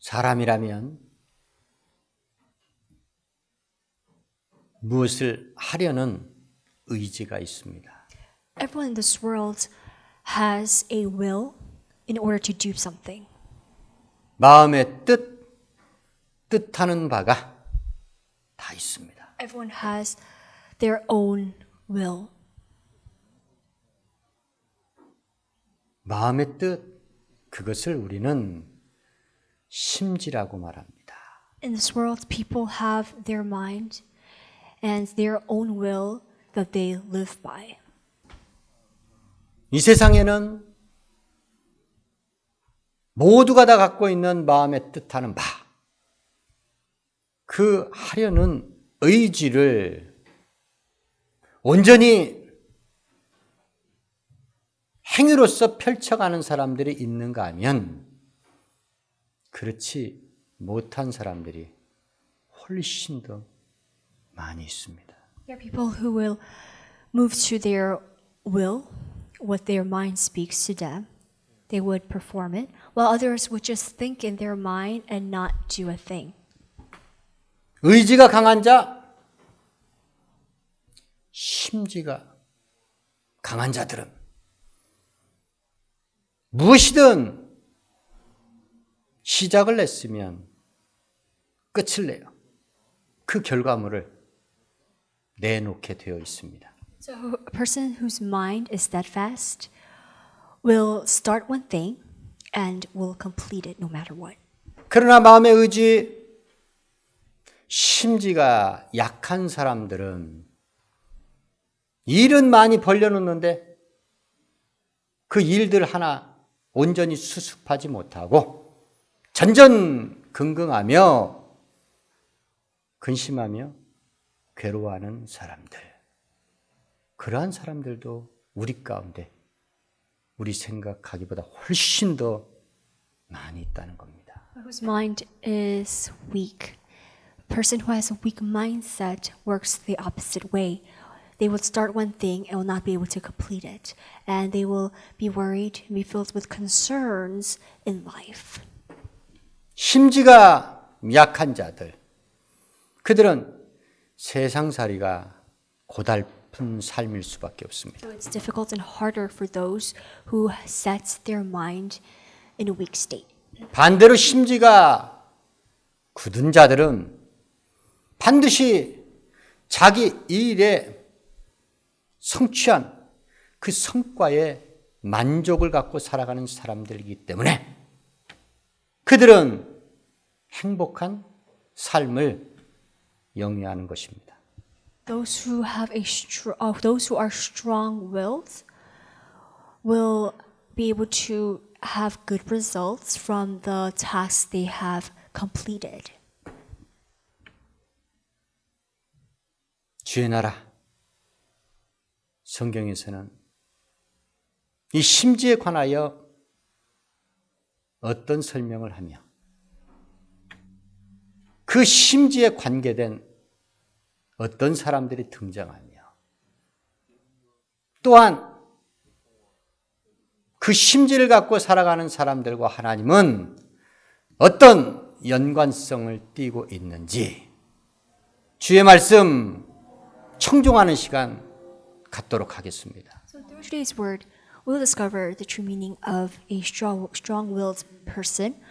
사람이라면 무엇을 하려는 의지가 있습니다. Everyone in this world has a will in order to do something. 마음의 뜻하는 바가 다 있습니다. Everyone has their own will. 마음의 뜻, 그것을 우리는 심지라고 말합니다. In this world, people have their mind and their own will that they live by. 이 세상에는 모두가 다 갖고 있는 마음의 뜻하는 바, 그 하려는 의지를 온전히 행위로서 펼쳐가는 사람들이 있는가 하면 그렇지 못한 사람들이 훨씬 더 많이 있습니다. There are people who will move to their will, what their mind speaks to them. They would perform it, while others would just think in their mind and not do a thing. 의지가 강한 자, 심지가 강한 자들은 무엇이든 시작을 냈으면 끝을 내요. 그 결과물을 내놓게 되어 있습니다. So a person whose mind is steadfast will start one thing and will complete it no matter what. 그러나 마음의 의지, 심지가 약한 사람들은 일은 많이 벌려놓는데 그 일들 하나 온전히 수습하지 못하고 전전긍긍하며 근심하며 괴로워하는 사람들. 그러한 사람들도 우리 가운데 우리 생각하기보다 훨씬 더 많이 있다는 겁니다. Whose mind is weak. A person who has a weak mindset works the opposite way. They will start one thing and will not be able to complete it. And they will be worried and be filled with concerns in life. 심지가 약한 자들, 그들은 세상살이가 고달픈 삶일 수밖에 없습니다. So it's difficult and harder for those who set their mind in a weak state. 반대로 심지가 굳은 자들은 반드시 자기 일에 성취한 그 성과에 만족을 갖고 살아가는 사람들이기 때문에 그들은 행복한 삶을 영위하는 것입니다. Those who are strong-willed will be able to have good results from the tasks they have completed. 주의 나라 성경에서는 이 심지에 관하여 어떤 설명을 하며 그 심지에 관계된 어떤 사람들이 등장하며 또한 그 심지를 갖고 살아가는 사람들과 하나님은 어떤 연관성을 띠고 있는지 주의 말씀 청종하는 시간 갖도록 하겠습니다. So through today's word, we'll discover the true meaning of a strong-willed person,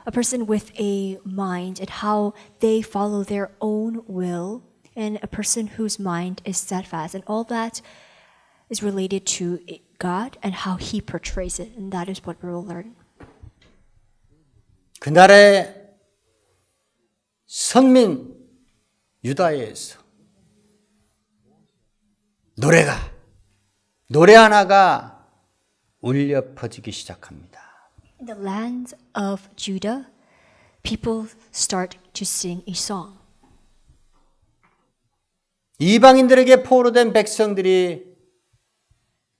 a person with a mind, and how they follow their own will, and a person whose mind is steadfast, and all that is related to God and how He portrays it, and that is what we will learn. 그날의 선민 유다에서 노래 하나가 울려 퍼지기 시작합니다. In the land of Judah, people start to sing a song. 이방인들에게 포로된 백성들이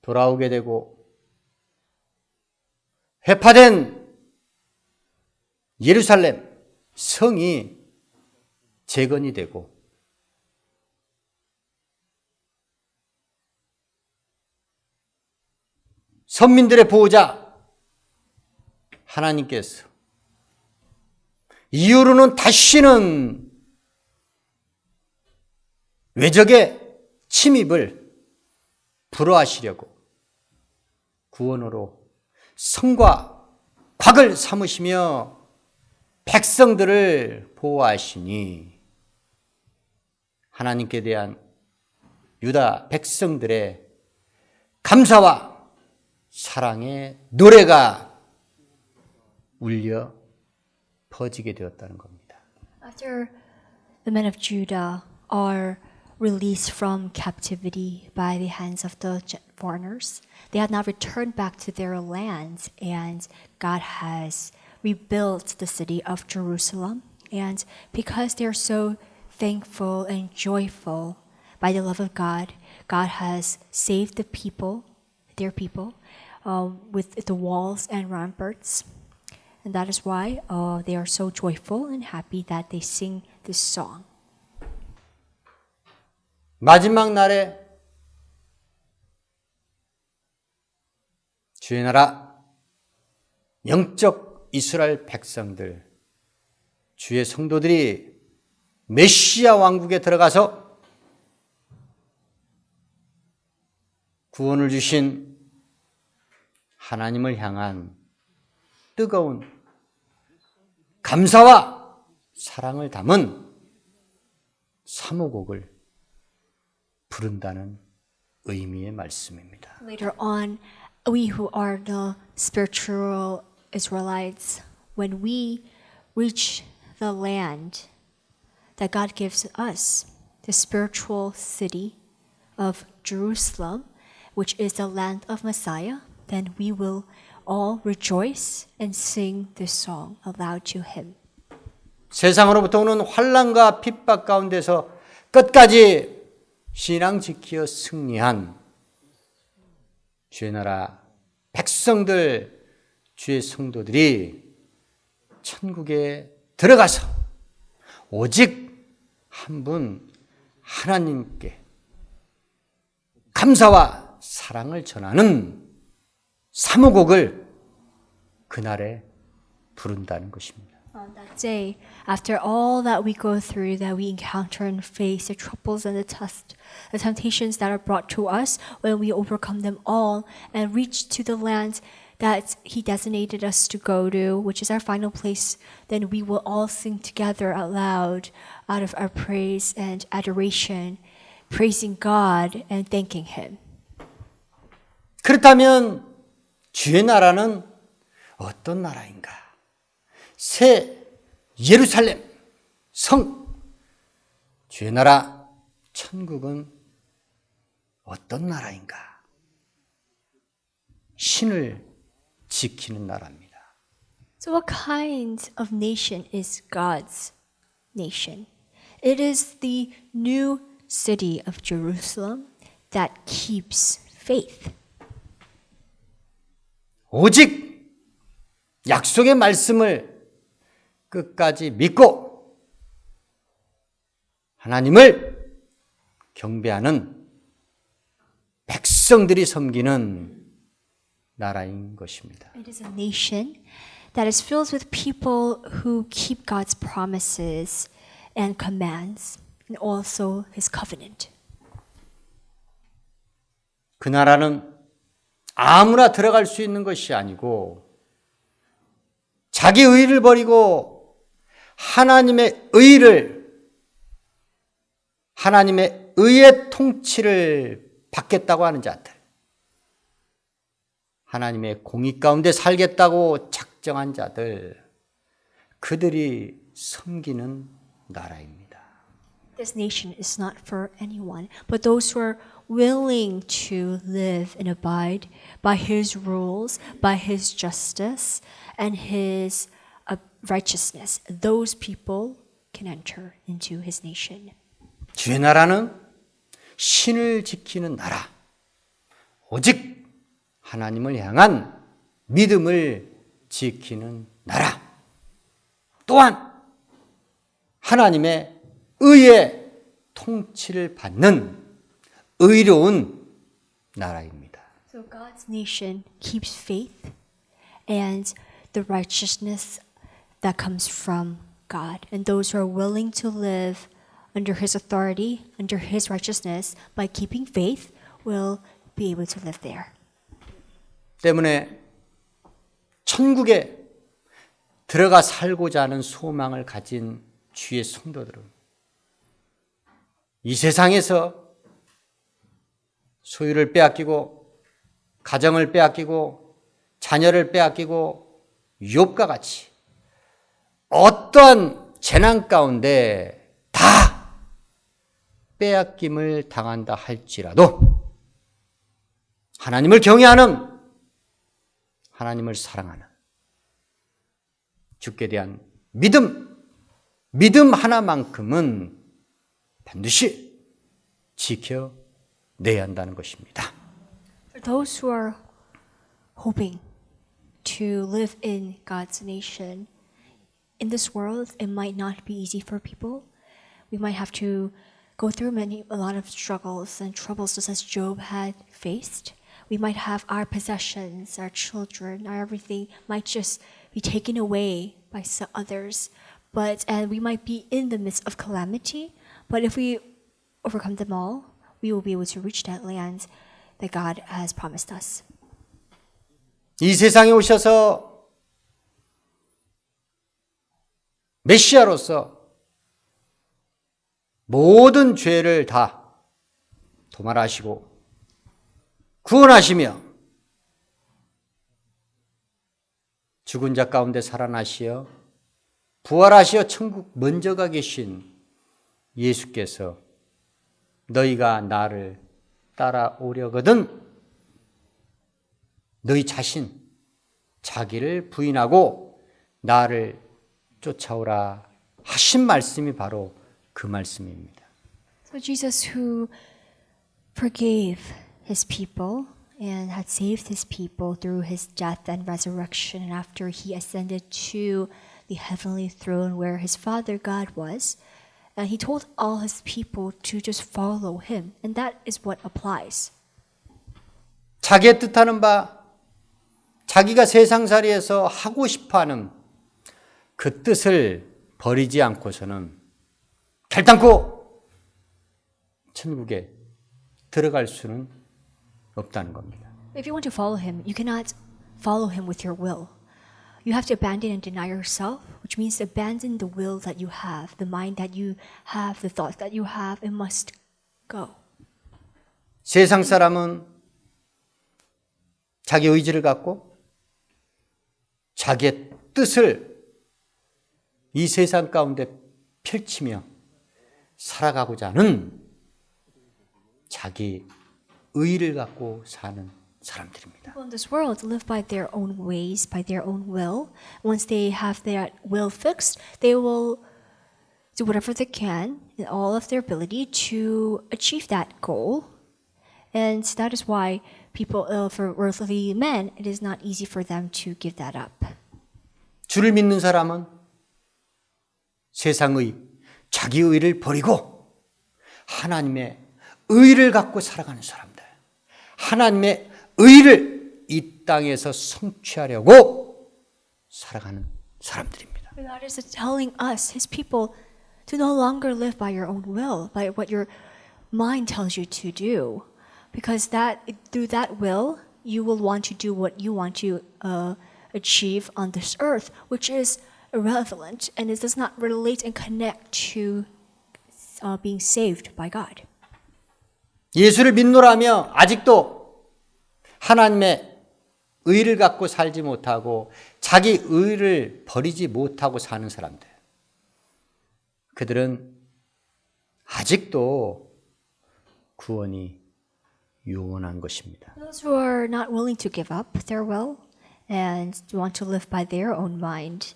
돌아오게 되고 회파된 예루살렘 성이 재건이 되고 선민들의 보호자 하나님께서 이후로는 다시는 외적의 침입을 불허하시려고 구원으로 성과 곽을 삼으시며 백성들을 보호하시니 하나님께 대한 유다 백성들의 감사와 사랑의 노래가 울려 퍼지게 되었다는 겁니다. After the men of Judah are released from captivity by the hands of the foreigners, they have now returned back to their land, and God has rebuilt the city of Jerusalem. And because they're so thankful and joyful by the love of God, God has saved the people, their people, with the walls and ramparts. And that is why they are so joyful and happy that they sing this song. 마지막 날에 주의 나라 영적 이스라엘 백성들, 주의 성도들이 메시아 왕국에 들어가서 구원을 주신 하나님을 향한 뜨거운 감사와 사랑을 담은 사모곡을 부른다는 의미의 말씀입니다. Later on, we who are the spiritual Israelites, when we reach the land that God gives us, the spiritual city of Jerusalem, which is the land of Messiah, then we will all rejoice and sing this song aloud to Him. 세상으로부터 오는 환난과 핍박 가운데서 끝까지 신앙 지키어 승리한 주의 나라 백성들, 주의 성도들이 천국에 들어가서 오직 한 분 하나님께 감사와 사랑을 전하는 사모곡을 그날에 부른다는 것입니다. On that day, after all that we go through, that we encounter and face, the troubles and the temptations that are brought to us, when we overcome them all and reach to the land that He designated us to go to, which is our final place, then we will all sing together out loud out of our praise and adoration, praising God and thanking Him. 그렇다면 주의 나라는 어떤 나라인가? 새 예루살렘 성, 주의 나라 천국은 어떤 나라인가? 신을 지키는 나라입니다. So what kind of nation is God's nation? It is the new city of Jerusalem that keeps faith. 오직 약속의 말씀을 끝까지 믿고 하나님을 경배하는 백성들이 섬기는 나라인 것입니다. It is a nation that is filled with people who keep God's promises and commands, and also His covenant. 그 나라는 아무나 들어갈 수 있는 것이 아니고 자기 의를 버리고 하나님의 의의 통치를 받겠다고 하는 자들, 하나님의 공의 가운데 살겠다고 작정한 자들, 그들이 섬기는 나라입니다. This nation is not for anyone, but those who are willing to live and abide by His rules, by His justice, and His righteousness. Those people can enter into His nation. 주의 나라는 신을 지키는 나라, 오직 하나님을 향한 믿음을 지키는 나라, 또한 하나님의 의의 통치를 받는 의로운 나라입니다. So God's nation keeps faith and the righteousness that comes from God. And those who are willing to live under His authority, under His righteousness, by keeping faith, will be able to live there. 때문에 천국에 들어가 살고자 하는 소망을 가진 주의 성도들은 이 세상에서 소유를 빼앗기고 가정을 빼앗기고 자녀를 빼앗기고 욥과 같이 어떠한 재난 가운데 다 빼앗김을 당한다 할지라도 하나님을 경외하는, 하나님을 사랑하는 주께 대한 믿음 하나만큼은 반드시 지켜내야 한다는 것입니다. For those who are hoping to live in God's nation, in this world, it might not be easy for people. We might have to go through a lot of struggles and troubles just as Job had faced. We might have our possessions, our children, our everything might just be taken away by some others. And we might be in the midst of calamity. But if we overcome them all, we will be able to reach that land that God has promised us. 이 세상에 오셔서 메시아로서 모든 죄를 다 도말하시고 구원하시며 죽은 자 가운데 살아나시어 부활하시어 천국 먼저 가 계신 예수께서 너희가 나를 따라오려거든 너희 자신 자기를 부인하고 나를 쫓아오라 하신 말씀이 바로 그 말씀입니다. So Jesus, who forgave His people and had saved His people through His death and resurrection, and after He ascended to the heavenly throne where His Father God was, and He told all His people to just follow Him, and that is what applies. 자기의 뜻하는 바, 자기가 세상살이에서 하고 싶어하는 그 뜻을 버리지 않고서는 결단코 천국에 들어갈 수는 없다는 겁니다. If you want to follow Him, you cannot follow Him with your will. You have to abandon and deny yourself, which means abandon the will that you have, the mind that you have, the thoughts that you have. It must go. 세상 사람은 자기 의지를 갖고 자기의 뜻을 이 세상 가운데 펼치며 살아가고자 하는 자기 의를 갖고 사는 사람들입니다. People in this world live by their own ways, by their own will. Once they have their will fixed, they will do whatever they can in all of their ability to achieve that goal. And that is why people, for worldly men, it is not easy for them to give that up. 주를 믿는 사람은 세상의 자기 의를 버리고 하나님의 의를 갖고 살아가는 사람들. 하나님의 의를 이 땅에서 성취하려고 살아가는 사람들입니다. God is telling us, His people, to no longer live by your own will, by what your mind tells you to do. Because through that will, you will want to do what you want to achieve on this earth, which is irrelevant and it does not relate and connect to being saved by God. 예수를 믿노라며 아직도 하나님의 의를 갖고 살지 못하고 자기 의를 버리지 못하고 사는 사람들. 그들은 아직도 구원이 요원한 것입니다. Those who are not willing to give up their will and want to live by their own mind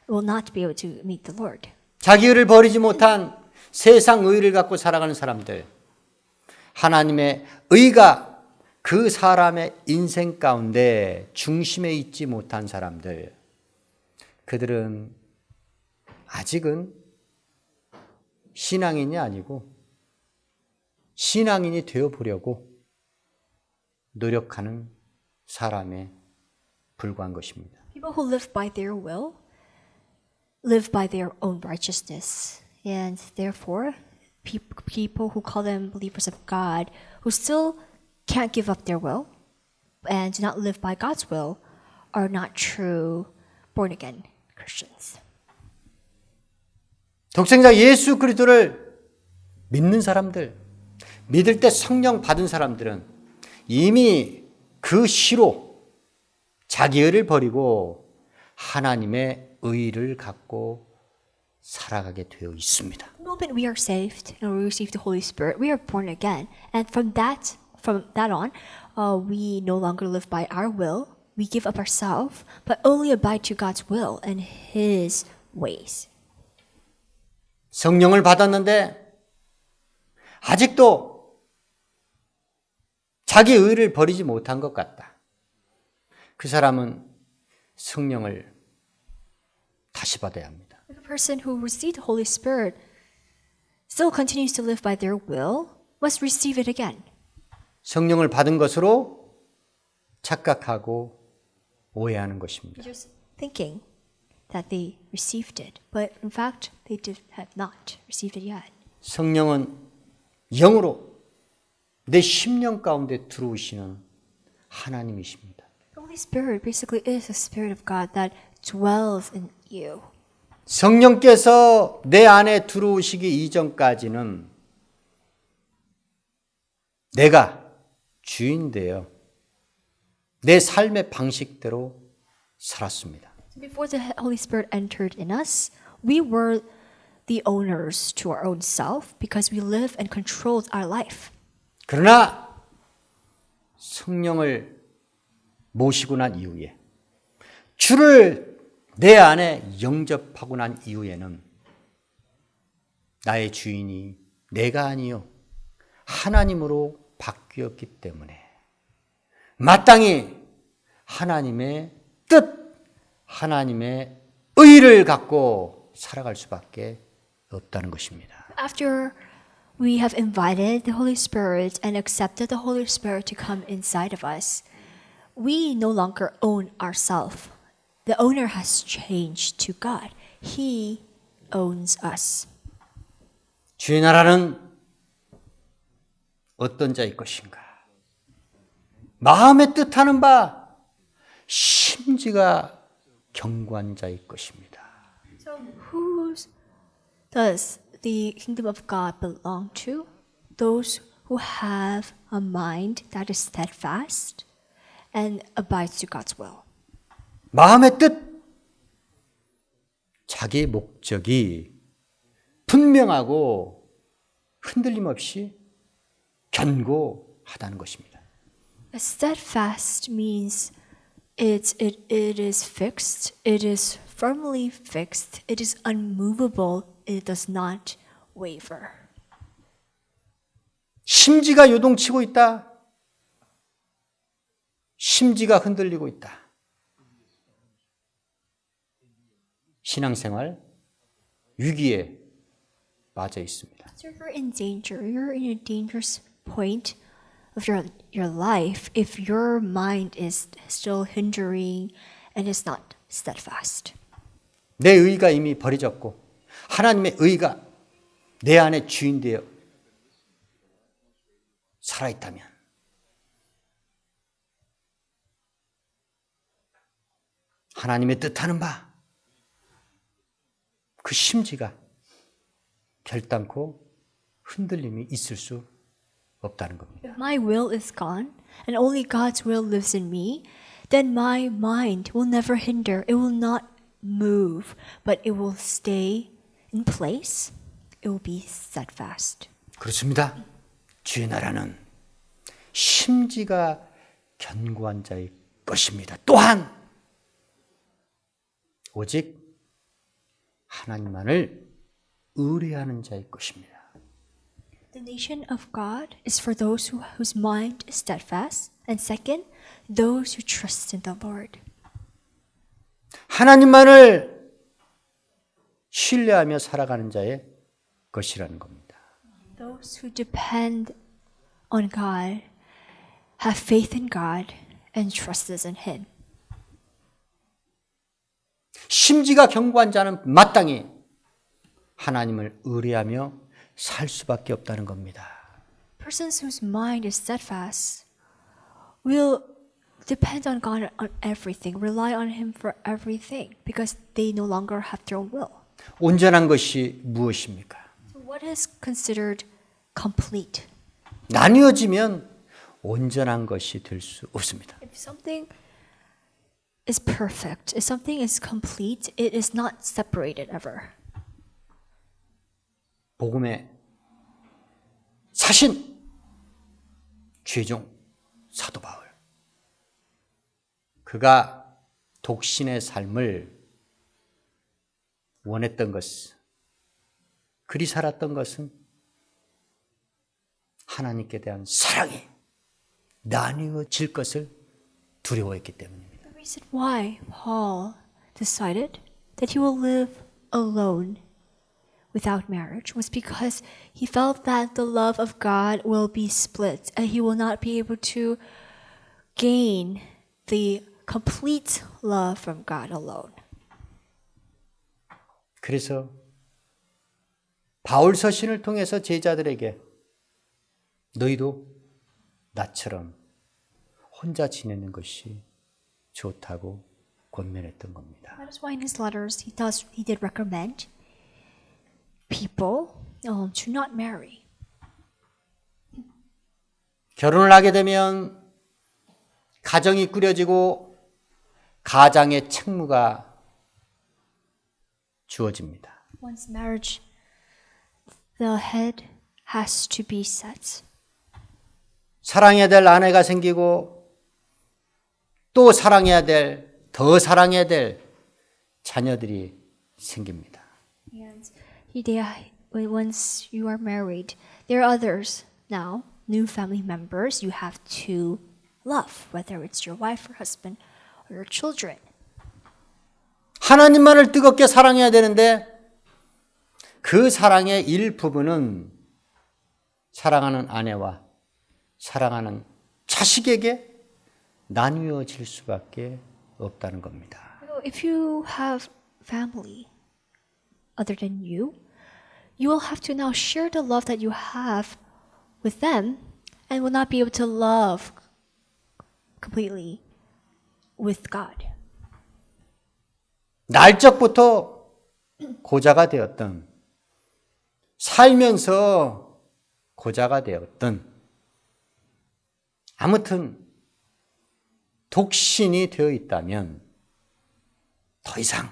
will not be able to meet the Lord. 자기 의를 버리지 못한 세상 의를 갖고 살아가는 사람들. 하나님의 의가 그 사람의 인생 가운데 중심에 있지 못한 사람들. 그들은 아직은 신앙인이 아니고 신앙인이 되어보려고 노력하는 사람에 불과한 것입니다. People who live by their will live by their own righteousness. And therefore, people who call them believers of God, who still can't give up their will and do not live by God's will, are not true born-again Christians. 독생자 예수 그리스도를 믿는 사람들, 믿을 때 성령 받은 사람들은 이미 그 시로 자기 의를 버리고 하나님의 의를 갖고 살아가게 되어 있습니다. The moment we are saved and we receive the Holy Spirit, we are born again. And from that on, we no longer live by our will. We give up ourselves, but only abide to God's will and His ways. 성령을 받았는데 아직도 자기 의를 버리지 못한 것 같다. 그 사람은 성령을 다시 받아야 합니다. If a person who received the Holy Spirit still continues to live by their will, must receive it again. 성령을 받은 것으로 착각하고 오해하는 것입니다. Just thinking that they received it, but in fact they have not received it yet. 성령은 영으로 내 심령 가운데 들어오시는 하나님이십니다. The Holy Spirit basically is the Spirit of God that dwells in you. 성령께서 내 안에 들어오시기 이전까지는 내가 주인 되어 내 삶의 방식대로 살았습니다. Before the Holy Spirit entered in us, we were the owners to our own self because we live and controlled our life. 그러나 성령을 모시고 난 이후에 주를 내 안에 영접하고 난 이후에는 나의 주인이 내가 아니요 하나님으로 바뀌었기 때문에 마땅히 하나님의 뜻, 하나님의 의를 갖고 살아갈 수밖에 없다는 것입니다. After we have invited the Holy Spirit and accepted the Holy Spirit to come inside of us, we no longer own ourselves. The owner has changed to God. He owns us. 주의 나라는 어떤 자일 것인가? 마음에 뜻하는 바 심지가 견고한 자일 것입니다. So who does the kingdom of God belong to? Those who have a mind that is steadfast and abides to God's will. 마음의 뜻, 자기의 목적이 분명하고 흔들림 없이 견고하다는 것입니다. Steadfast means it is fixed, it is firmly fixed, it is unmovable, it does not waver. 심지가 요동치고 있다. 심지가 흔들리고 있다. 신앙생활 위기에 빠져 있습니다. So you're in danger. You're in a dangerous point of your life if your mind is still hindering and is not steadfast. 내 의가 이미 버려졌고 하나님의 의가 내 안에 주인되어 살아있다면 하나님의 뜻하는 바 그 심지가 결단코 흔들림이 있을 수 없다는 겁니다. If my will is gone and only God's will lives in me, then my mind will never hinder. It will not move, but it will stay in place. It will be steadfast. 그렇습니다. 주의 나라는 심지가 견고한 자의 것입니다. 또한 오직 하나님만을 의뢰하는 자의 것입니다. The nation of God is for those whose mind is steadfast, and second, those who trust in the Lord. 하나님만을 신뢰하며 살아가는 자의 것이라는 겁니다. Those who depend on God, have faith in God, and trust in Him. 심지가 견고한 자는 마땅히 하나님을 의뢰하며 살 수밖에 없다는 겁니다. Persons whose mind is steadfast will depend on God on everything, rely on Him for everything, because they no longer have their own will. 온전한 것이 무엇입니까? So what is considered complete? 나뉘어지면 온전한 것이 될 수 없습니다. If something is perfect, if something is complete, it is not separated ever. 복음의 사신 최종 사도 바울, 그가 독신의 삶을 원했던 것은, 그리 살았던 것은 하나님께 대한 사랑이 나뉘어질 것을 두려워했기 때문입니다. The reason why Paul decided that he will live alone without marriage was because he felt that the love of God will be split and he will not be able to gain the complete love from God alone. 그래서 바울 서신을 통해서 제자들에게 너희도 나처럼 혼자 지내는 것이 좋다고 권면했던 겁니다. That is why in his letters he did recommend people to not marry. 결혼을 하게 되면 가정이 꾸려지고 가장의 책무가 주어집니다. Once marriage, the head has to be set. 사랑해야 될 아내가 생기고 또 사랑해야 될, 더 사랑해야 될 자녀들이 생깁니다. And once you are married, there are others now, new family members you have to love, whether it's your wife or husband or your children. 하나님만을 뜨겁게 사랑해야 되는데 그 사랑의 일부분은 사랑하는 아내와 사랑하는 자식에게 나뉘어질 수밖에 없다는 겁니다. So if you have family other than you, you will have to now share the love that you have with them and will not be able to love completely with God. 날적부터 고자가 되었던, 살면서 고자가 되었던, 아무튼 독신이 되어 있다면 더 이상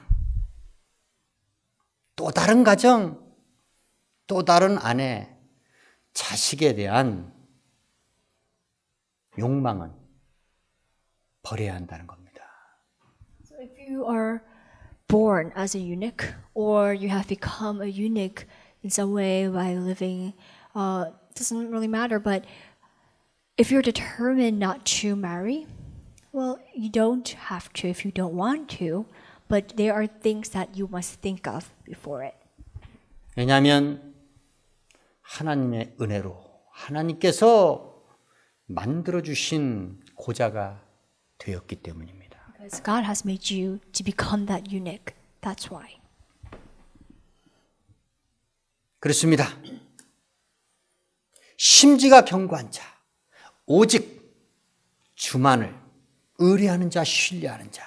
또 다른 가정, 또 다른 아내, 자식에 대한 욕망은 버려야 한다는 겁니다. So if you are born as a eunuch or you have become a eunuch in some way by living, doesn't really matter, but if you're determined not to marry, well, you don't have to if you don't want to, but there are things that you must think of before it. 왜냐하면 하나님의 은혜로 하나님께서 만들어주신 고자가 되었기 때문입니다. Because God has made you to become that eunuch. That's why. 그렇습니다. 심지가 견고한 자, 오직 주만을 의뢰하는 자, 신뢰하는 자,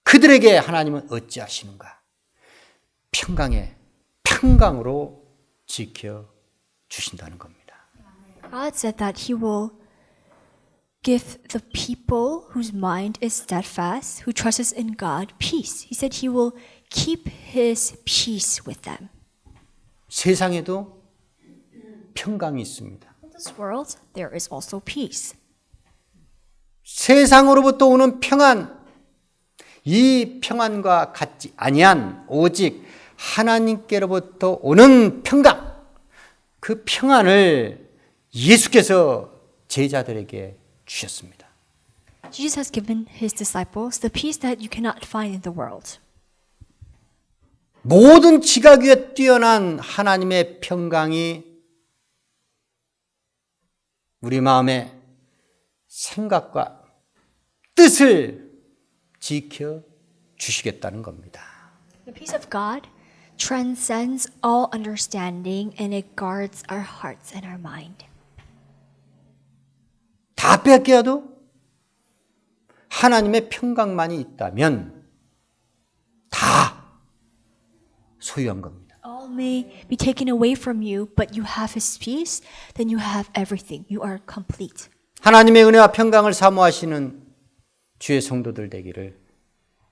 그들에게 하나님은 어찌하시는가? 평강으로 지켜주신다는 겁니다. God said that He will give the people whose mind is steadfast, who trusts in God, peace. He said He will keep His peace with them. 세상에도 평강이 있습니다. In this world, there is also peace. 세상으로부터 오는 평안, 이 평안과 같지 아니한 오직 하나님께로부터 오는 평강, 그 평안을 예수께서 제자들에게 주셨습니다. Jesus has given His disciples the peace that you cannot find in the world. 모든 지각 위에 뛰어난 하나님의 평강이 우리 마음의 생각과 뜻을 지켜 주시겠다는 겁니다. The peace of God transcends all understanding and it guards our hearts and our mind. 다 뺏겨도 하나님의 평강만이 있다면 다 소유한 겁니다. All may be taken away from you, but you have His peace, then you have everything. You are complete. 하나님의 은혜와 평강을 사모하시는 주의 성도들 되기를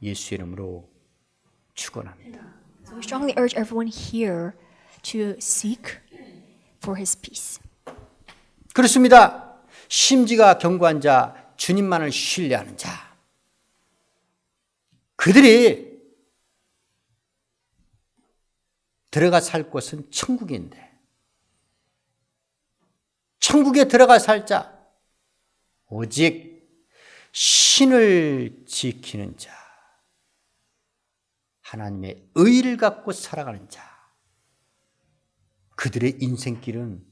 예수 이름으로 축원합니다. So we strongly urge everyone here to seek for His peace. 그렇습니다. 심지가 견고한 자, 주님만을 신뢰하는 자. 그들이 들어가 살 곳은 천국인데 천국에 들어가 살 자, 오직 신을 지키는 자, 하나님의 의를 갖고 살아가는 자, 그들의 인생길은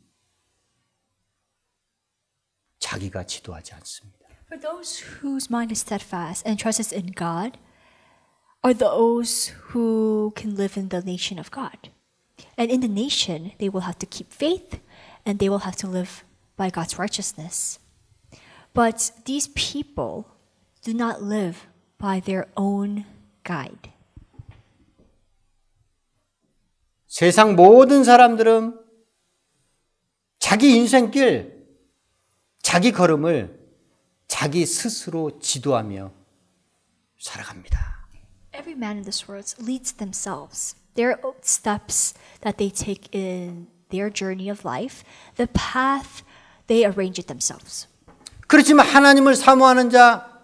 자기가 지도하지 않습니다. For those whose mind is steadfast and trusts in God are those who can live in the nation of God. And in the nation, they will have to keep faith and they will have to live by God's righteousness. But these people do not live by their own guide. 세상 모든 사람들은 자기 인생길, 자기 걸음을 자기 스스로 지도하며 살아갑니다. Every man in this world leads themselves. Their own steps that they take in their journey of life, the path, they arrange it themselves. 그렇지만 하나님을 사모하는 자,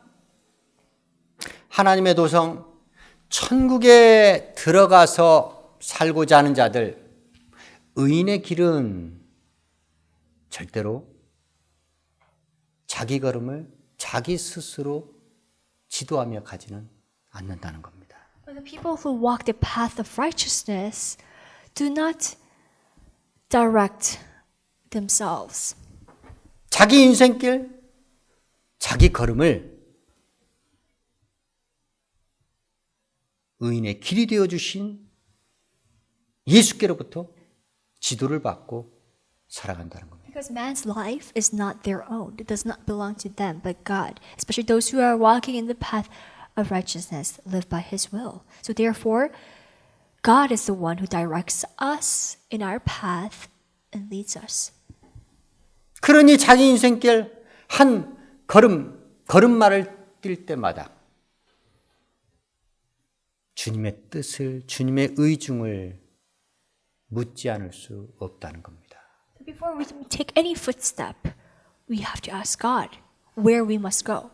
하나님의 도성, 천국에 들어가서 살고자 하는 자들, 의인의 길은 절대로 자기 걸음을 자기 스스로 지도하며 가지는 않는다는 겁니다. But the people who walk the path of righteousness do not direct themselves. 자기 인생길, 자기 걸음을 의인의 길이 되어주신 예수께로부터 지도를 받고 살아간다는 겁니다. Because man's life is not their own. It does not belong to them, but God. Especially those who are walking in the path of righteousness live by His will. So therefore, God is the one who directs us in our path and leads us. 그러니 자기 인생길 한 걸음마를 뛸 때마다 주님의 뜻을, 주님의 의중을 묻지 않을 수 없다는 겁니다. Before we take any footstep, we have to ask God where we must go.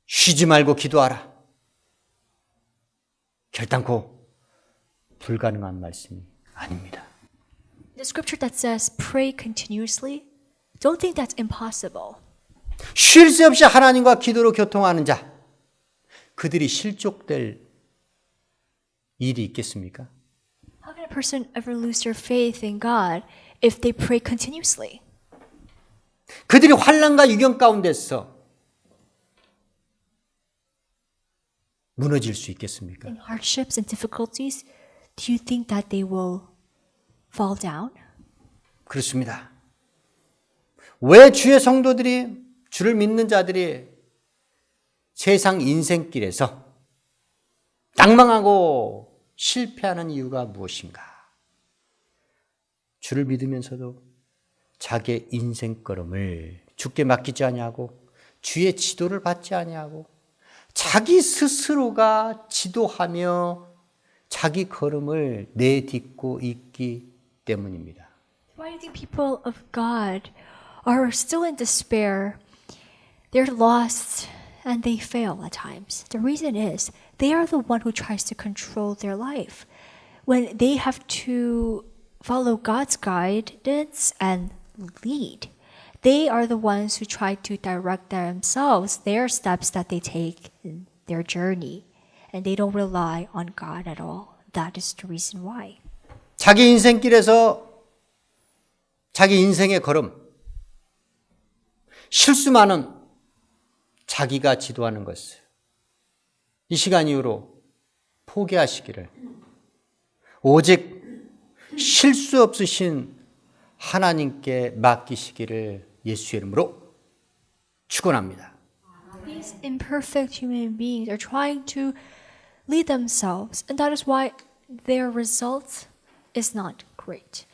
쉬지 말고 기도하라. 결단코 불가능한 말씀이 아닙니다. The scripture that says pray continuously, don't think that's impossible. 쉴 새 없이 하나님과 기도로 교통하는 자, 그들이 실족될 일이 있겠습니까? How can a person ever lose their faith in God if they pray continuously? 그들이 환난과 유경 가운데서 무너질 수 있겠습니까? In hardships and difficulties, do you think that they will fall down? 그렇습니다. 왜 주의 성도들이, 주를 믿는 자들이 세상 인생길에서 낭망하고 실패하는 이유가 무엇인가? 주를 믿으면서도 자기의 인생 걸음을 주께 맡기지 아니하고 주의 지도를 받지 아니하고 자기 스스로가 지도하며 자기 걸음을 내딛고 있기 때문입니다. Why do you think people of God are still in despair? They're lost and they fail at times. The reason is they are the one who tries to control their life. When they have to follow God's guidance and lead, they are the ones who try to direct themselves, their steps that they take in their journey. And they don't rely on God at all. That is the reason why. 자기 인생길에서 자기 인생의 걸음, 실수만은 자기가 지도하는 것을 이 시간 이후로 포기하시기를, 오직 실수 없으신 하나님께 맡기시기를 예수의 이름으로 축원합니다. These imperfect human beings are trying to lead themselves, and that is why their result is not great.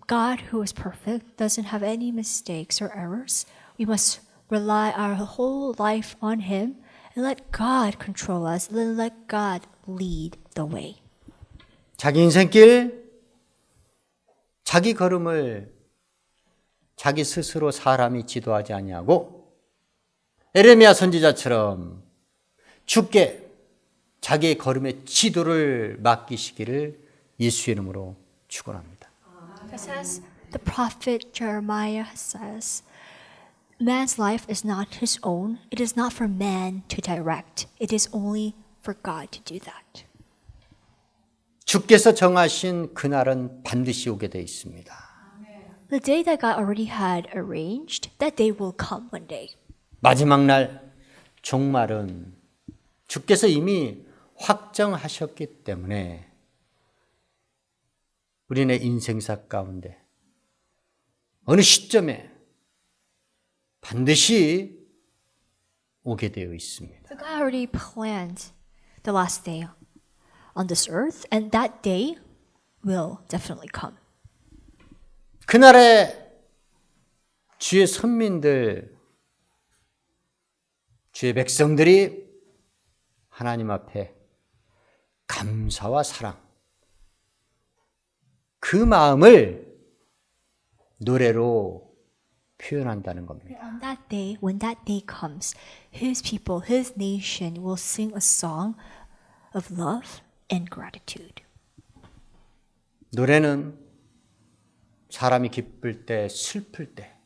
God, who is perfect, doesn't have any mistakes or errors. We must rely our whole life on Him and let God control us, and let God lead the way. 자기 인생길, 자기 걸음을 자기 스스로 사람이 지도하지 아니하고 에레미야 선지자처럼 주께 자기의 걸음의 지도를 맡기시기를 예수의 이름으로 축원합니다. Just as the prophet Jeremiah says, man's life is not his own. It is not for man to direct. It is only for God to do that. 주께서 정하신 그날은 반드시 오게 되어 있습니다. The day that God already had arranged, that day will come one day. 마지막 날 종말은 주께서 이미 확정하셨기 때문에 우리네 인생사 가운데 어느 시점에 반드시 오게 되어 있습니다. So God already planned the last day on this earth, and that day will definitely come. 그날에 주의 선민들, 주의 백성들이 하나님 앞에 감사와 사랑, 그 마음을 노래로 표현한다는 겁니다. On that day, when that day comes, His people, His nation will sing a song of love and gratitude. 노래는 사람이 기쁠 때, 슬플 때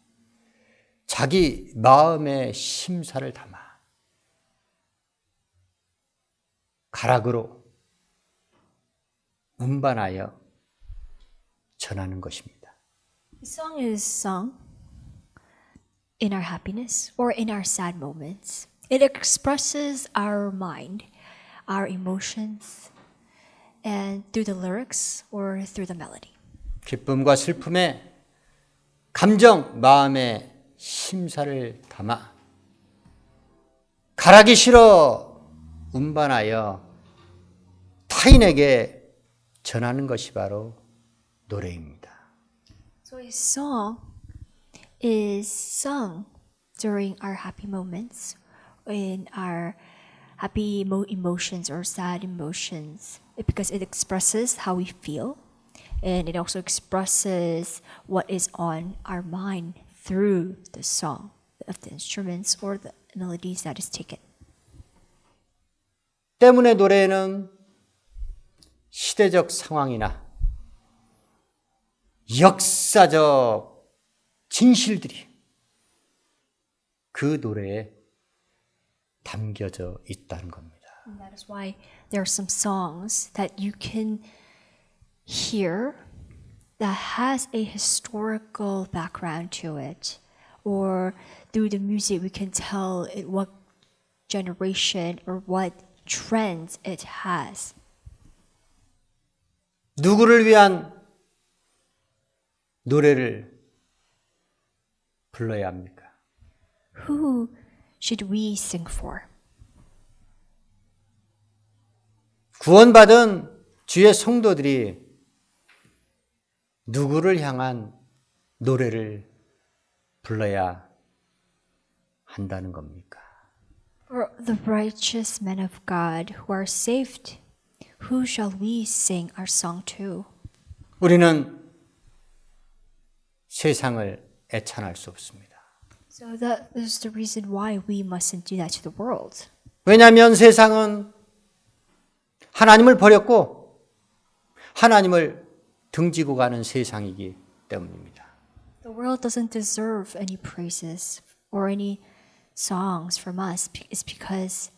자기 마음의 심사를 담아 가락으로 음반하여 전하는 것입니다. The song is sung in our happiness or in our sad moments. It expresses our mind, our emotions, and through the lyrics or through the melody. 기쁨과 슬픔에 감정, 마음의 심사를 담아 가락이 실어 음반하여 타인에게 전하는 것이 바로 노래입니다. So a song is sung during our happy moments, in our happy emotions or sad emotions, because it expresses how we feel, and it also expresses what is on our mind through the song of the instruments or the melodies that is taken. 때문에 노래는 시대적 상황이나 역사적 진실들이 그 노래에 담겨져 있다는 겁니다. And that is why there are some songs that you can hear that has a historical background to it, or through the music we can tell it what generation or what trends it has. 누구를 위한 노래를 불러야 합니까? Who should we sing for? 구원받은 주의 성도들이 누구를 향한 노래를 불러야 한다는 겁니까? For the righteous men of God who are saved, who shall we sing our song to? 우리는 세상을 애찬할 수 없습니다. So that is the reason why we mustn't do that to the world. 왜냐하면 세상은 하나님을 버렸고 하나님을 등지고 가는 세상이기 때문입니다. The world doesn't deserve any praises or any songs from us. It's because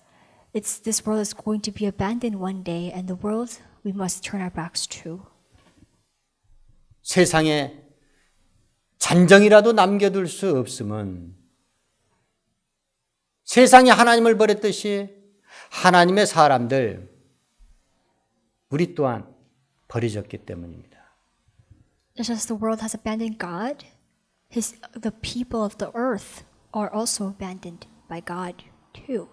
this world is going to be abandoned one day, and the world we must turn our backs to. 세상에 잔정이라도 남겨둘 수 없음은 세상이 하나님을 버렸듯이 하나님의 사람들, 우리 또한 버려졌기 때문입니다. Just as the world has abandoned God, the people of the earth are also abandoned by God too.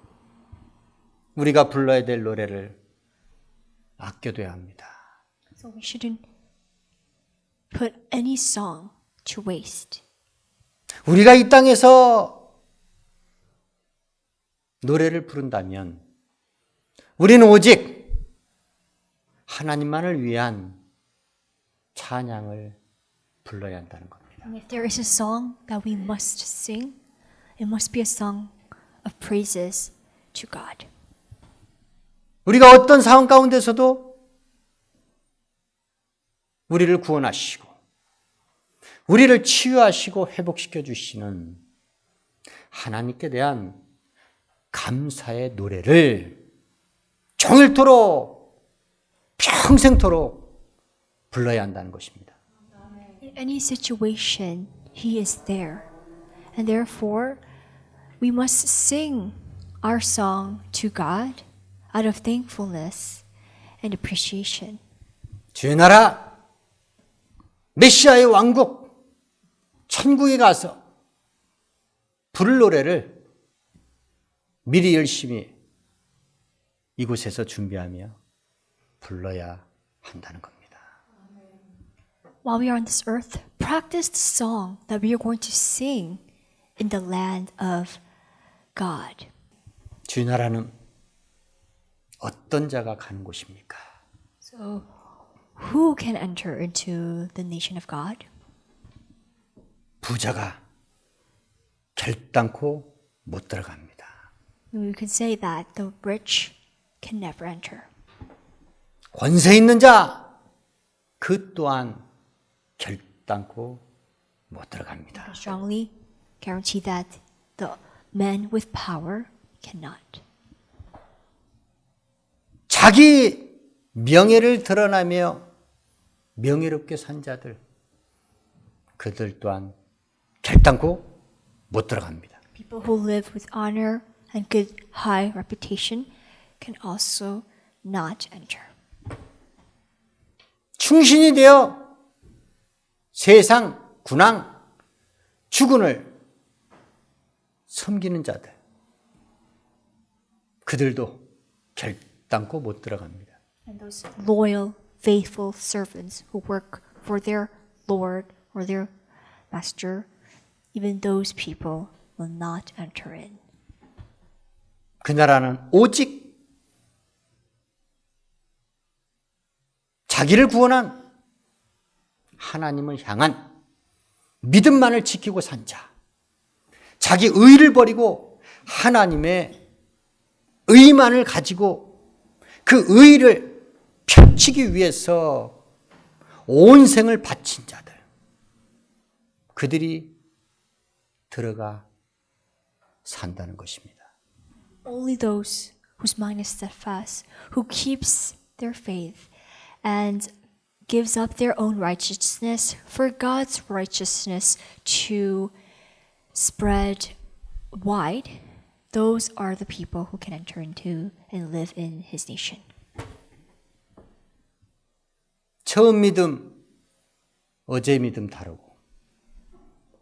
우리가 불러야 될 노래를 아껴둬야 합니다. So we shouldn't put any song to waste. 우리가 이 땅에서 노래를 부른다면 우리는 오직 하나님만을 위한 찬양을 불러야 한다는 겁니다. And if there is a song that we must sing, it must be a song of praises to God. 우리가 어떤 상황 가운데서도 우리를 구원하시고 우리를 치유하시고 회복시켜 주시는 하나님께 대한 감사의 노래를 종일토록 평생토록 불러야 한다는 것입니다. In any situation, He is there. And therefore, we must sing our song to God out of thankfulness and appreciation. 주의 나라, 메시아의 왕국, 천국에 가서 부를 노래를 미리 열심히 이곳에서 준비하며 불러야 한다는 겁니다. While we are on this earth, practice the song that we are going to sing in the land of God. 주의 나라는 어떤 자가 가는 곳입니까? So, who can enter into the nation of God? 부자가 결단코 못 들어갑니다. We could say that the rich can never enter. 권세 있는 자, 그 또한 결단코 못 들어갑니다. I strongly guarantee that the men with power cannot. 자기 명예를 드러내며 명예롭게 산 자들, 그들 또한 결단코 못 들어갑니다. People who live with honor and good high reputation can also not enter. 충신이 되어 세상, 군왕, 주군을 섬기는 자들, 그들도 결단코 못 들어갑니다. And those loyal, faithful servants who work for their Lord or their master, even those people will not enter in. 그 나라는 오직 자기를 구원한 하나님을 향한 믿음만을 지키고 산 자, 자기 의를 버리고 하나님의 의만을 가지고 그 의를 펼치기 위해서 온 생을 바친 자들, 그들이 들어가 산다는 것입니다. Only those whose mind is steadfast, who keeps their faith and gives up their own righteousness for God's righteousness to spread wide, those are the people who can enter into and live in His nation. 처음 믿음, 어제 믿음 다르고,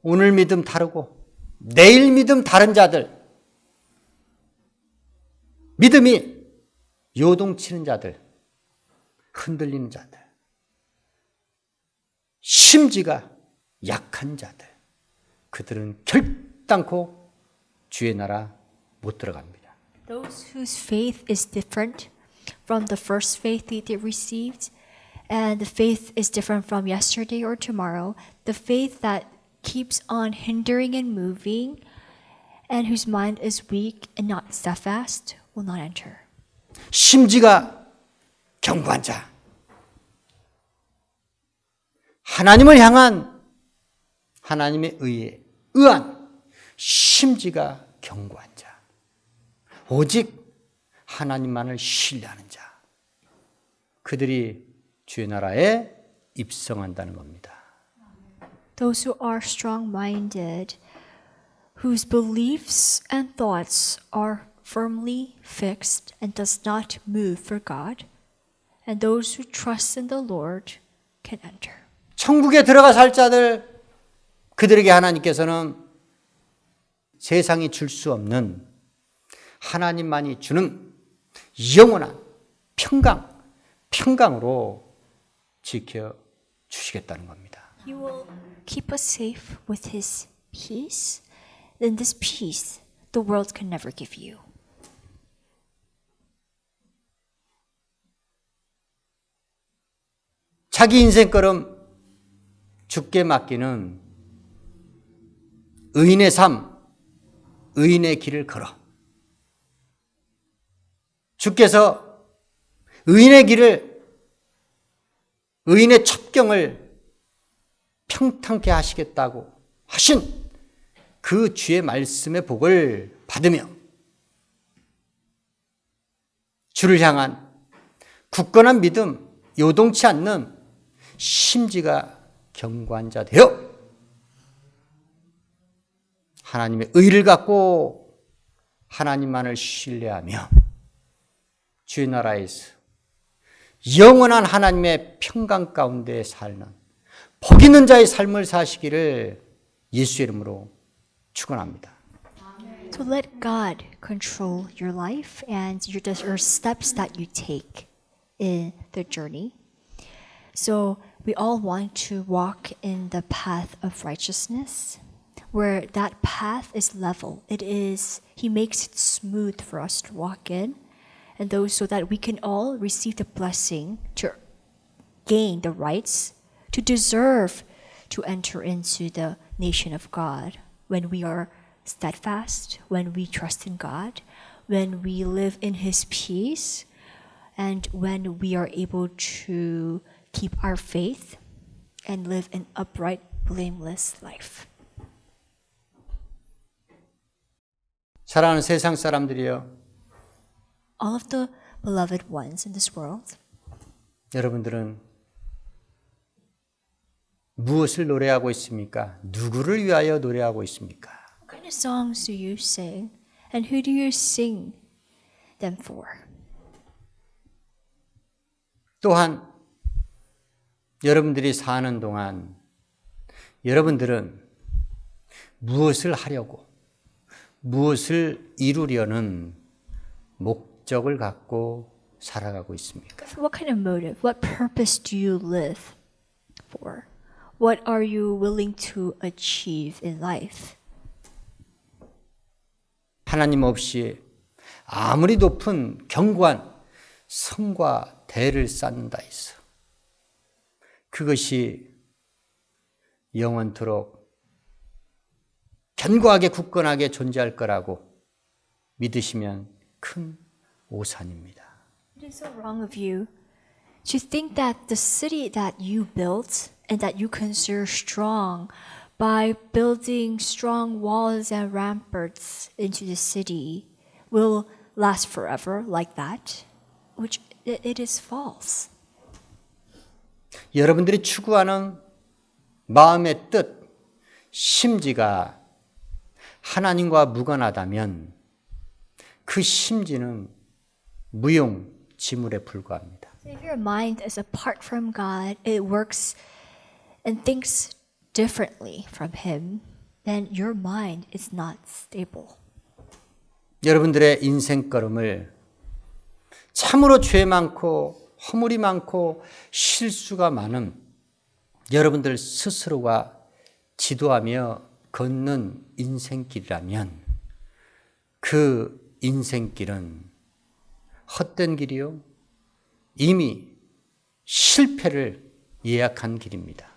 오늘 믿음 다르고, 내일 믿음 다른 자들, 믿음이 요동치는 자들, 흔들리는 자들, 심지가 약한 자들, 그들은 결단코 주의 나라 못 들어갑니다. Those whose faith is different from the first faith they received, and the faith is different from yesterday or tomorrow, the faith that keeps on hindering and moving, and whose mind is weak and not steadfast, will not enter. 심지가 견고한 자, 하나님을 향한 하나님의 의에 의한 심지가 견고한 자, 오직 하나님만을 신뢰하는 자, 그들이 주의 나라에 입성한다는 겁니다. Those who are strong-minded, whose beliefs and thoughts are firmly fixed and does not move for God, and those who trust in the Lord can enter. 천국에 들어가 살 자들, 그들에게 하나님께서는 세상이 줄 수 없는 하나님만이 주는 영원한 평강으로 지켜주시겠다는 겁니다. He will keep us safe with His peace. Then this peace the world can never give you. 자기 인생걸음 주께 맡기는 의인의 삶, 의인의 길을 걸어. 주께서 의인의 길을, 의인의 첩경을 평탄케 하시겠다고 하신 그 주의 말씀의 복을 받으며 주를 향한 굳건한 믿음, 요동치 않는 심지가 견고한 자 되어 하나님의 의를 갖고 하나님만을 신뢰하며 주의 나라에서 영원한 하나님의 평강 가운데 살는 복 있는 자의 삶을 사시기를 예수의 이름으로 축원합니다. So let God control your life and your steps that you take in the journey. So we all want to walk in the path of righteousness, where that path is level. He makes it smooth for us to walk in, and those so that we can all receive the blessing to gain the rights to deserve to enter into the nation of God when we are steadfast, when we trust in God, when we live in His peace, and when we are able to keep our faith and live an upright, blameless life. 사랑하는 세상 사람들이여, All of the beloved ones in this world, 여러분들은 무엇을 노래하고 있습니까? 누구를 위하여 노래하고 있습니까? what kind of songs do you sing, and who do you sing them for? 또한 여러분들이 사는 동안 여러분들은 무엇을 하려고, 무엇을 이루려는 목적을 갖고 살아가고 있습니까? What kind of motive, what purpose do you live for? What are you willing to achieve in life? 하나님 없이 아무리 높은 견고한 성과 대를 쌓는다 해서 그것이 영원토록 견고하게 굳건하게 존재할 거라고 믿으시면 큰 오산입니다. It is so wrong of you to think that the city that you built and that you consider strong by building strong walls and ramparts into the city will last forever like that, which it is false. 여러분들이 추구하는 마음의 뜻, 심지가 하나님과 무관하다면 그 심지는 무용지물에 불과합니다. If your mind is apart from God, it works and thinks differently from Him, then your mind is not stable. 여러분들의 인생걸음을 참으로 죄 많고 허물이 많고 실수가 많은 여러분들 스스로가 지도하며 걷는 인생길이라면 그 인생길은 헛된 길이요, 이미 실패를 예약한 길입니다.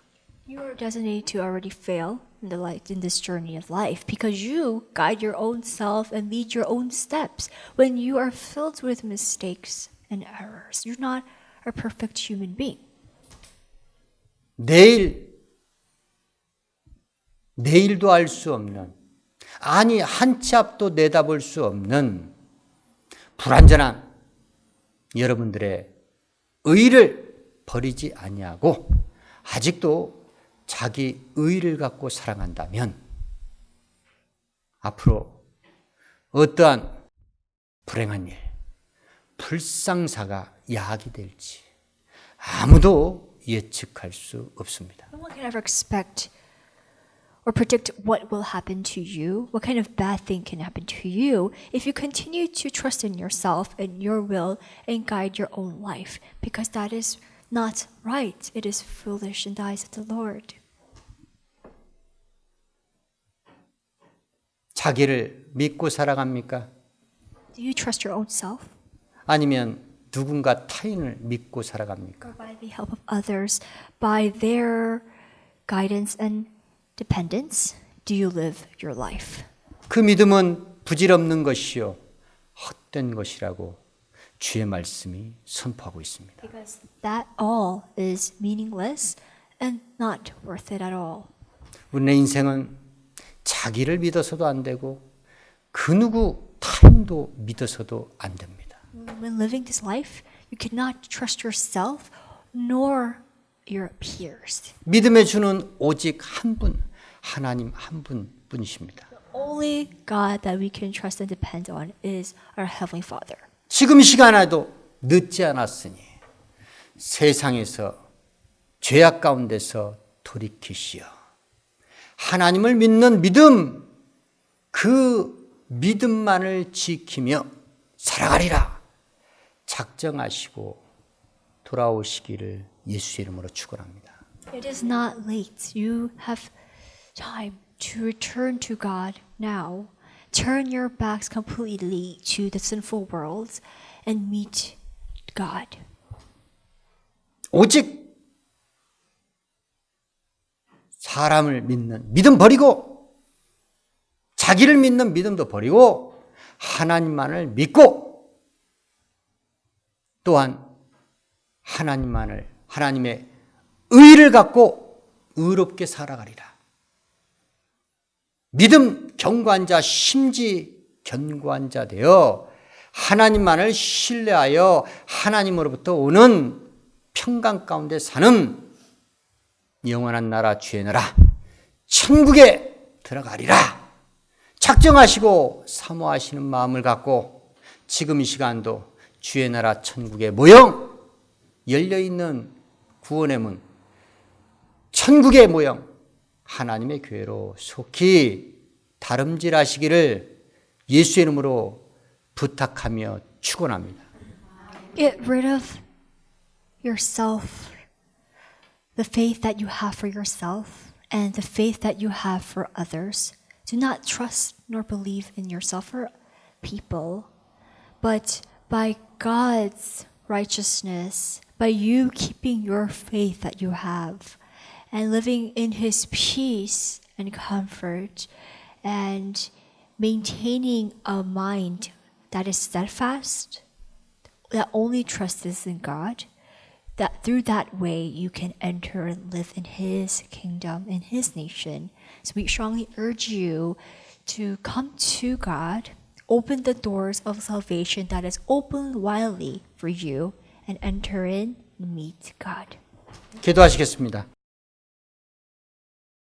You are designated to already fail in this journey of life because you guide your own self and lead your own steps when you are filled with mistakes and errors. You're not a perfect human being. 내일도 알 수 없는, 아니 한 치 앞도 내다볼 수 없는 불완전한 여러분들의 의를 버리지 아니하고 아직도 자기 의를 갖고 살아간다면 앞으로 어떠한 불행한 일, 불상사가 야기 될지 아무도 예측할 수 없습니다. No one can ever expect or predict what will happen to you, what kind of bad thing can happen to you if you continue to trust in yourself and your will and guide your own life, because that is not right. It is foolish in the eyes of the Lord. 자기를 믿고 살아갑니까? Do you trust your own self? 아니면 누군가 타인을 믿고 살아갑니까? Or by the help of others, by their guidance and dependence, do you live your life? 그 믿음은 부질없는 것이요 헛된 것이라고 주의 말씀이 선포하고 있습니다. Because that all is meaningless and not worth it at all. 우리의 인생은 자기를 믿어서도 안 되고 그 누구 타인도 믿어서도 안 됩니다. When living this life, you cannot trust yourself nor your peers. 믿음의 주는 오직 한 분, 하나님 한 분뿐이십니다. Only God that we can trust and depend on is our Heavenly Father. 지금 이 시간에도 늦지 않았으니 세상에서 죄악 가운데서 돌이키시어 하나님을 믿는 믿음, 그 믿음만을 지키며 살아가리라 작정하시고 돌아오시기를 예수의 이름으로 축원합니다. It is not late. You have time to return to God now. Turn your backs completely to the sinful world and meet God. 오직 사람을 믿는 믿음 버리고 자기를 믿는 믿음도 버리고 하나님만을 믿고 또한 하나님의 의를 갖고 의롭게 살아가리라. 믿음 견고한 심지 견고한 자 되어 하나님만을 신뢰하여 하나님으로부터 오는 평강 가운데 사는 영원한 나라 주의 나라 천국에 들어가리라 작정하시고 사모하시는 마음을 갖고 지금 이 시간도 주의 나라 천국의 모형 열려있는 구원의 문 천국의 모형 하나님의 교회로 속히 다름질하시기를 예수의 이름으로 부탁하며 축원합니다. Get rid of yourself, the faith that you have for yourself and the faith that you have for others. Do not trust nor believe in yourself or people, but by God's righteousness, by you keeping your faith that you have and living in His peace and comfort and maintaining a mind that is steadfast, that only trusts in God, that through that way you can enter and live in His kingdom, in His nation. So we strongly urge you to come to God, open the doors of salvation that is open widely for you, and enter in and meet God. 기도하시겠습니다.